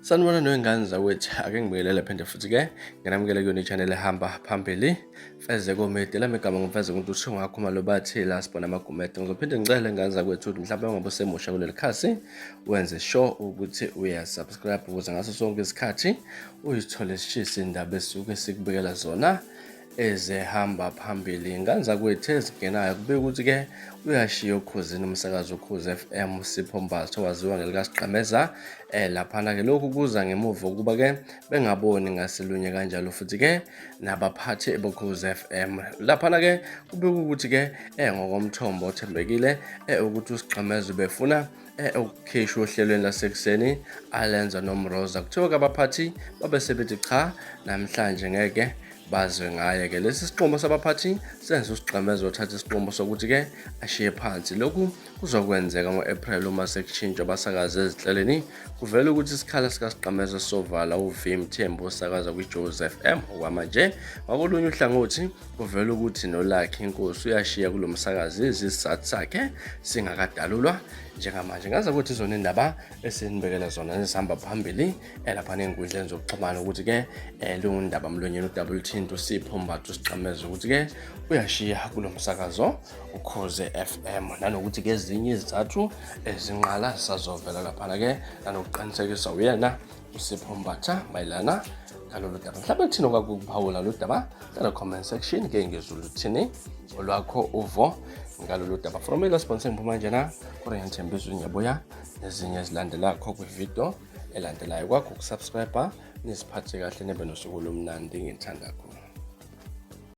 Sanibona noyingane zakwethu, ake ngibingelele phinde futhi-ke nginamukele kuyona i-channel ehamba phambili. Fezeko Media, lami igama ngimfezeko umuntu usho ngakho malo bathi la sibona amagumede. Ngizophinde ngicele ingane zakwethu ukuthi mhlawumbe ungabe usemusha kuleli khasi, wenze sure ukuthi uyasubscribe ukuze ngaso sonke isikhathi uyithole sishisa indaba esisuke sikubekela zona ezehamba phambili. Ingane zakwethu ezingenayo kube ukuthi-ke uyashiya ukhuzini umsakazo Ukhozi FM Sipho Mbatha owaziwa ngelikaSiqameza. Laphana-ke lokhu kuza ngemuva ukuba-ke bengaboni ngaselunye kanjalo futhi-ke nabaphathi bokhozi FM. Laphana-ke kube ukuthi-ke ngokomthombo othembekile ukuthi uSiqameza befuna ukukhishwa ohlelweni lasekuseni alenza noMroza. Kuthiwa-ke abaphathi babe sebethi cha, namhlanje ngeke bazwe ngaye-ke lesi sinqumo sabaphathi senza uSiqameza othatha isinqumo sokuthi-ke ashiye phansi. Lokhu kuzokwenzeka ngo-April uma sekushintshwa abasakazi ezinhlelweni. Kuvela ukuthi isikhala sikaSiqameza sovala uVim Thembu osakaza kwiJozi FM okwamanje. Ngakolunye uhlangothi kuvela ukuthi noLucky Inkosi uyashiya kulo msakazi, isizathu sakhe singakadalulwa njengamanje. Ngaza ukuthi izona indaba esinibekela zona ezihamba phambili laphana ey'nkundleni zokuxhumana ukuthi-ke leyo ndaba mlonyeni uDouble uSipho Mbatha uSiqameza ukuthi-ke uyashiya kulo msakazo Ukhozi FM, nanokuthi-ke ezinye izizathu ezinqala zisazovela laphana-ke nanokuqinisekisa uyena uSipho Mbatha mayelana ngalolu daba. Mhlawumbe kuthini okwakukuphawula lo daba? Hlala comment section ke ngezulu thini olwakho uvo ngalolu daba. From ila sponsor ngiphuma njena Korean Thembiso ngiyabuya nezinye ezilandelakho kwivideo elandelayo kwakho ukusubscribe nisiphathe kahle nebe nosuku lomnandi ngithanda kakhulu.